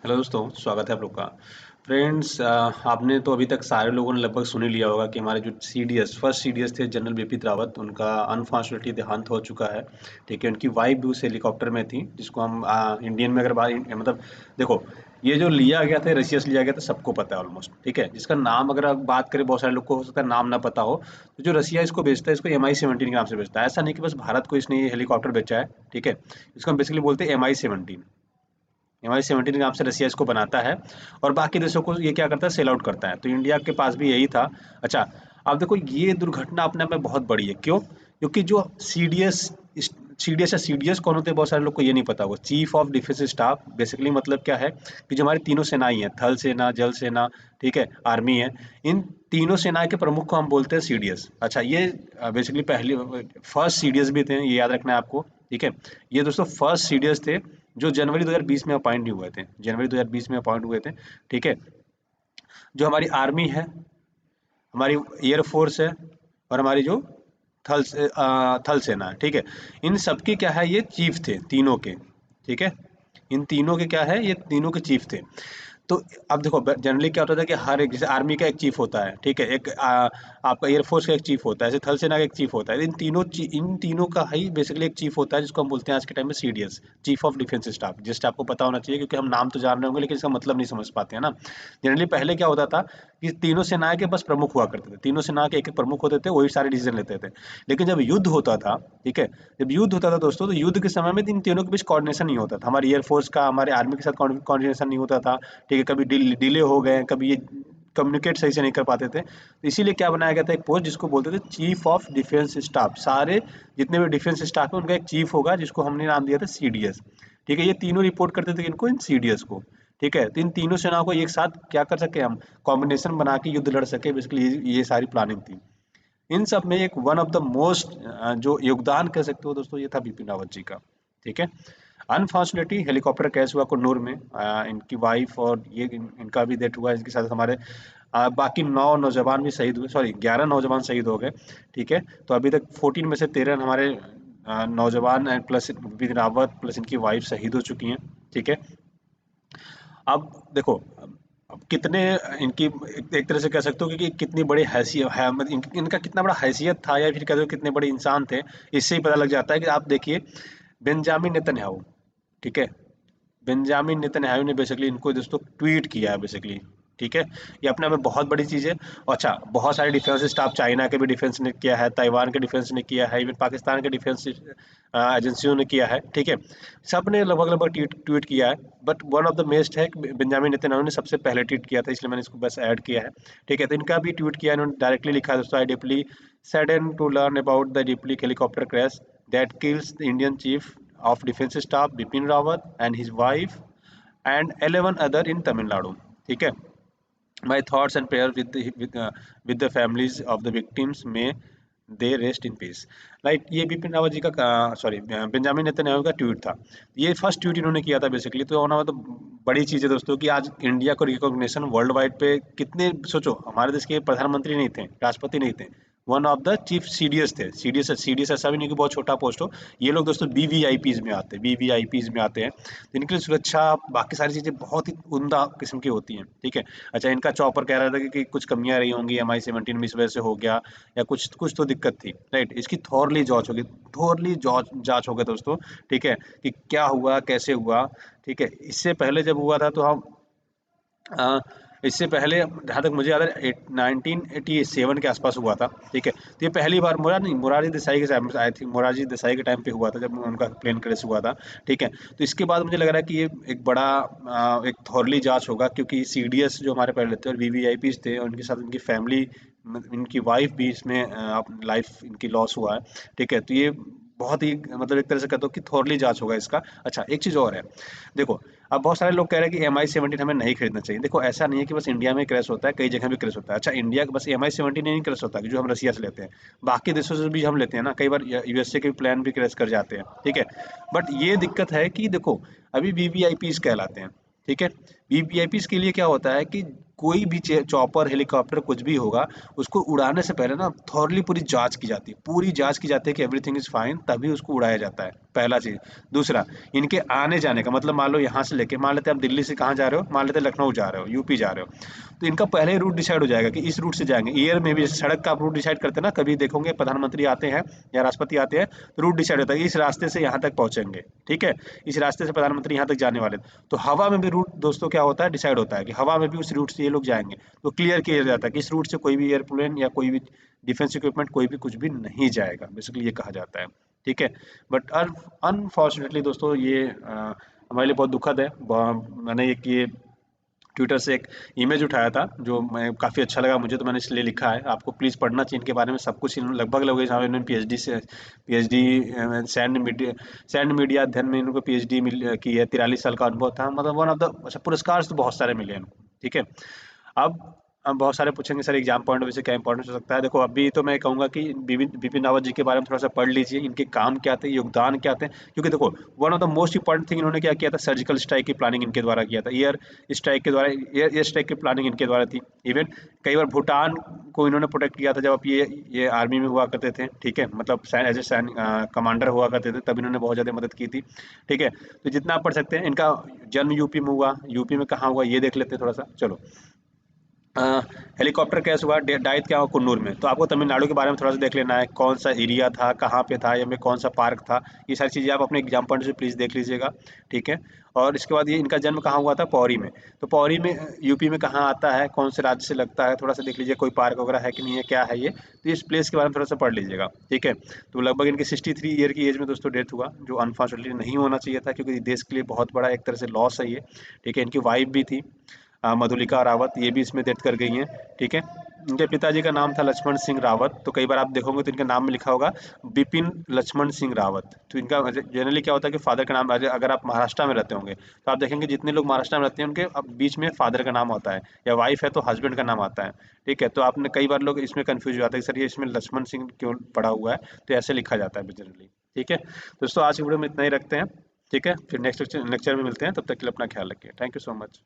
Hello दोस्तों, स्वागत है आप लोग का। फ्रेंड्स, आपने तो अभी तक सारे लोगों ने लगभग सुन ही लिया होगा कि हमारे जो सीडीएस फर्स्ट सीडीएस थे जनरल बिपिन रावत, उनका अनफॉर्चुनेटली देहांत हो चुका है। ठीक है, उनकी वाइफ भी उस हेलीकॉप्टर में थी जिसको हम इंडियन में अगर बात मतलब देखो, ये जो लिया गया था रशिया से लिया गया था, सबको पता है ऑलमोस्ट। ठीक है, जिसका नाम अगर आप बात करें, बहुत सारे लोग को हो सकता है नाम ना पता हो। तो जो रशिया इसको बेचता है, इसको MI-17 के नाम से बेचता है। ऐसा नहीं कि बस भारत को इसने ये हेलीकॉप्टर बेचा है। ठीक है, इसको हम बेसिकली बोलते हैं MI-17। MI-17 के नाम से रसिया इसको बनाता है और बाकी देशों को ये क्या करता है, सेल आउट करता है। तो इंडिया के पास भी यही था। अच्छा, अब देखो, ये दुर्घटना अपने आप में बहुत बड़ी है। क्यों? क्योंकि जो सीडीएस सीडीएस या सीडीएस कौन होते हैं, बहुत सारे लोग को ये नहीं पता होगा। Chief of defence staff basically मतलब क्या है कि जो हमारी तीनों सेनाएं हैं, थल सेना, जल सेना, ठीक है, आर्मी है, इन तीनों सेनाएं के प्रमुख को हम बोलते हैं सीडीएस। अच्छा, ये बेसिकली पहली फर्स्ट सीडीएस भी थे, ये याद रखना है आपको। ठीक है, ये दोस्तों फर्स्ट सीडीएस थे जो जनवरी 2020 में अपॉइंट हुए थे। जनवरी 2020 में अपॉइंट हुए थे। ठीक है, जो हमारी आर्मी है, हमारी एयरफोर्स है और हमारी जो थल सेना है। ठीक है, इन सबके क्या है, ये चीफ थे तीनों के। ठीक है, इन तीनों के क्या है, ये तीनों के चीफ थे। तो अब देखो, जनरली क्या होता था कि हर एक, जैसे आर्मी का एक चीफ होता है, ठीक है, एक आपका एयरफोर्स का एक चीफ होता है, जैसे थल सेना का एक चीफ होता है। इन तीनों का ही बेसिकली एक चीफ होता है जिसको हम बोलते हैं आज के टाइम में CDS, chief of defence staff. Just आपको पता होना चाहिए क्योंकि हम नाम तो जान रहे होंगे लेकिन इसका मतलब नहीं समझ पाते हैं ना। जनरली पहले क्या होता था कि तीनों सेनाएं के बस प्रमुख हुआ करते थे, तीनों सेना के एक एक प्रमुख होते थे, वही सारे डिसीजन लेते थे। लेकिन जब युद्ध होता था, ठीक है, जब युद्ध होता था दोस्तों, तो युद्ध के समय में इन तीनों के बीच कोऑर्डिनेशन नहीं होता था। हमारी एयरफोर्स का हमारे आर्मी के साथ कोऑर्डिनेशन नहीं होता था। ठीक है, कभी डिले हो गए, कभी ये कम्युनिकेट सही से नहीं कर पाते थे। तो इसीलिए क्या बनाया गया था, एक पोस्ट जिसको बोलते थे चीफ ऑफ डिफेंस स्टाफ। सारे जितने भी डिफेंस स्टाफ है उनका एक चीफ होगा जिसको हमने नाम दिया था सीडीएस। ठीक है, ये तीनों रिपोर्ट करते थे इनको, इन सीडीएस को। ठीक है, तो इन तीनों सेनाओं को एक साथ क्या कर सके हम, कॉम्बिनेशन बना के युद्ध लड़ सके। बेसिकली ये सारी प्लानिंग थी। इन सब में एक वन ऑफ द मोस्ट जो योगदान कह सकते हो दोस्तों, ये था बिपिन रावत जी का। ठीक है, अनफॉर्चुनेटली हेलीकॉप्टर क्रैश हुआ कुन्नूर में। इनकी वाइफ और ये इनका भी डेथ हुआ। इसके साथ हमारे बाकी 9 नौजवान भी शहीद हुए, सॉरी 11 नौजवान शहीद हो गए। ठीक है, तो अभी तक 14 में से 13 हमारे नौजवान and plus Bipin Rawat plus इनकी वाइफ शहीद हो चुकी हैं। ठीक है, अब देखो, अब कितने इनकी एक तरह से कह सकते हो कि कितनी बड़ी हैसियत है, मतलब इनका कितना बड़ा हैसियत था, या फिर कह दो कितने बड़े इंसान थे। इससे ही पता लग जाता है कि आप देखिए, बेंजामिन नेतन्याहू, ठीक है, बेंजामिन नेतन्याहू ने बेसिकली इनको दोस्तों ट्वीट किया है बेसिकली। ठीक है, ये अपने आप में बहुत बड़ी चीज़ है। और अच्छा, बहुत सारे डिफेंस स्टाफ, चाइना के भी डिफेंस ने किया है, ताइवान के डिफेंस ने किया है, इवन पाकिस्तान के डिफेंस एजेंसियों ने किया है। ठीक है, सब ने लगभग लगभग ट्वीट ट्वीट किया है। But one of the best है कि बेंजामिन नेतन्याहू ने सबसे पहले ट्वीट किया था, इसलिए मैंने इसको बस ऐड किया है। ठीक है, तो इनका भी ट्वीट किया, इन्होंने डायरेक्टली लिखा है दोस्तों, I deeply saddened to learn about the deeply helicopter crash that kills the Indian chief of defense staff Bipin Rawat and his wife and 11 other in Tamil Nadu. ठीक है, my thoughts and prayers with the families of the victims, may they rest in peace. Right, ये बिपिन रावत जी का, sorry, Benjamin Netanyahu का tweet था। ये first tweet इन्होंने किया था बेसिकली। तो होना तो बड़ी चीज़ है दोस्तों कि आज इंडिया को रिकॉग्निशन वर्ल्ड वाइड पे कितने, सोचो, हमारे देश के प्रधानमंत्री नहीं थे, राष्ट्रपति नहीं थे, one of the chief CDS थे। सीडीएस सीडीएस ऐसा भी नहीं कि बहुत छोटा पोस्ट हो। ये लोग दोस्तों वीवीआईपीज में आते हैं, वीवीआईपीज में आते हैं, जिनके लिए सुरक्षा, बाकी सारी चीज़ें बहुत ही उम्दा किस्म की होती हैं। ठीक है, अच्छा, इनका चॉपर कह रहा था कि कुछ कमियां रही होंगी MI-17 में, इस वजह से हो गया, या कुछ कुछ तो दिक्कत थी। राइट, इसकी थॉरली जांच होगी, थॉरली जांच होगा दोस्तों। ठीक है, कि क्या हुआ, कैसे हुआ। ठीक है, इससे पहले जब हुआ था तो हम अ, इससे पहले जहाँ तक मुझे याद है 1987 के आसपास हुआ था। ठीक है, तो ये पहली बार मुरारी देसाई के time, I think Morarji Desai के टाइम पे हुआ था जब उनका प्लेन क्रैश हुआ था। ठीक है, तो इसके बाद मुझे लग रहा है कि ये एक बड़ा एक थॉरली जांच होगा, क्योंकि सीडीएस जो हमारे पहले थे और वीवीआईपीज थे, और उनके साथ उनकी फैमिली, इनकी वाइफ भी इसमें लाइफ इनकी लॉस हुआ है। ठीक है, तो ये बहुत ही, मतलब एक तरह से कहते हो कि थॉरली जांच होगा इसका। अच्छा, एक चीज़ और है, देखो, अब बहुत सारे लोग कह रहे हैं कि MI-17 हमें नहीं खरीदना चाहिए। देखो, ऐसा नहीं है कि बस इंडिया में क्रैश होता है, कई जगह भी क्रैश होता है। अच्छा, इंडिया का बस MI-17 नहीं क्रैश होता, कि जो हम रसिया से लेते हैं, बाकी देशों से भी हम लेते हैं ना, कई बार यूएसए के भी प्लान भी क्रैश कर जाते हैं। ठीक है, बट ये दिक्कत है कि देखो, अभी वीवीआईपीज कहलाते हैं। ठीक है, वीवीआईपीज के लिए क्या होता है कि कोई भी चॉपर, हेलीकॉप्टर, कुछ भी होगा, उसको उड़ाने से पहले ना थॉरली पूरी जांच की जाती है, पूरी जांच की जाती है कि एवरीथिंग इज फाइन, तभी उसको उड़ाया जाता है। पहला चीज। दूसरा, इनके आने जाने का मतलब, मान लो यहाँ से लेके, मान लेते हैं आप दिल्ली से कहाँ जा रहे हो, मान लेते हैं लखनऊ जा रहे हो, यूपी जा रहे हो, तो इनका पहले ही रूट डिसाइड हो जाएगा कि इस रूट से जाएंगे। ईयर में भी जैसे सड़क का आप रूट डिसाइड करते हैं ना, कभी देखोगे प्रधानमंत्री आते हैं या राष्ट्रपति आते हैं तो रूट डिसाइड होता है इस रास्ते से यहाँ तक पहुंचेंगे, ठीक है, इस रास्ते से प्रधानमंत्री यहाँ तक जाने वाले हैं। तो हवा में भी रूट दोस्तों क्या होता है, डिसाइड होता है कि हवा में भी उस रूट से ये लोग जाएंगे, तो क्लियर किया जाता है कि इस रूट से कोई भी एयरप्लेन या कोई भी डिफेंस इक्विपमेंट कोई भी कुछ भी नहीं जाएगा, बेसिकली ये कहा जाता है, ठीक है। बट अनफॉर्चुनेटली दोस्तों ये हमारे लिए बहुत दुखद है। मैंने एक ये ट्विटर से एक इमेज उठाया था जो मैं काफ़ी अच्छा लगा मुझे, तो मैंने इसलिए लिखा है, आपको प्लीज़ पढ़ना चाहिए इनके बारे में सब कुछ। इन्होंने लगभग लगभग जहाँ इन्होंने पीएचडी सैंड मीडिया अध्ययन में इनको पीएचडी की है, 43 साल का अनुभव था, मतलब वन ऑफ द, अच्छा पुरस्कार तो बहुत सारे मिले इनको, ठीक है। अब बहुत सारे पूछेंगे sir exam point of view से क्या इंपॉर्टेंस हो सकता है। देखो अभी तो मैं कहूंगा कि बिपिन बिपिन रावत जी के बारे में थोड़ा सा पढ़ लीजिए, इनके काम क्या थे, योगदान क्या थे, क्योंकि देखो one of the most important thing इन्होंने क्या किया था, सर्जिकल स्ट्राइक की प्लानिंग इनके द्वारा किया था, एयर स्ट्राइक की प्लानिंग इनके द्वारा थी। इवन कई बार भूटान को इन्होंने प्रोटेक्ट किया था जब आप ये आर्मी में हुआ करते थे, ठीक है, मतलब एज ए कमांडर हुआ करते थे, तब इन्होंने बहुत ज़्यादा मदद की थी, ठीक है। तो जितना आप पढ़ सकते हैं, इनका जन्म यूपी में हुआ, यूपी में कहाँ हुआ ये देख लेते हैं थोड़ा सा, चलो। हेलीकॉप्टर क्रैश हुआ, डाइट क्या हुआ, कुन्नूर में, तो आपको तमिलनाडु के बारे में थोड़ा सा देख लेना है, कौन सा एरिया था, कहाँ पे था, या में कौन सा पार्क था, ये सारी चीज़ें आप अपने एग्जाम पॉइंट से प्लीज़ देख लीजिएगा, ठीक है। और इसके बाद ये इनका जन्म कहाँ हुआ था, पौरी में, तो पौरी में यूपी में कहाँ आता है, कौन से राज्य से लगता है, थोड़ा सा देख लीजिए, कोई पार्क वगैरह है कि नहीं है, क्या है ये, तो इस प्लेस के बारे में थोड़ा सा पढ़ लीजिएगा, ठीक है। तो लगभग इनकी 63 ईयर की एज में दोस्तों डेथ हुआ, जो अनफॉर्चुनेटली नहीं होना चाहिए था, क्योंकि देश के लिए बहुत बड़ा एक तरह से लॉस है ये, ठीक है। इनकी वाइफ भी थी मधुलिका रावत, ये भी इसमें डेथ कर गई हैं, ठीक है। इनके पिताजी का नाम था लक्ष्मण सिंह रावत, तो कई बार आप देखोगे तो इनके नाम में लिखा होगा बिपिन लक्ष्मण सिंह रावत, तो इनका जनरली क्या होता है कि फादर का नाम, अगर आप महाराष्ट्र में रहते होंगे तो आप देखेंगे जितने लोग महाराष्ट्र में रहते हैं उनके बीच में फादर का नाम होता है, या वाइफ है तो हस्बैंड का नाम आता है, ठीक है। तो आपने कई बार लोग इसमें कंफ्यूज हो जाता है कि सर ये इसमें लक्ष्मण सिंह क्यों पड़ा हुआ है, तो ऐसे लिखा जाता है जनरली, ठीक है। दोस्तों आज की वीडियो में इतना ही रखते हैं, ठीक है, फिर नेक्स्ट लेक्चर में मिलते हैं, तब तक के लिए अपना ख्याल रखिए, थैंक यू सो मच।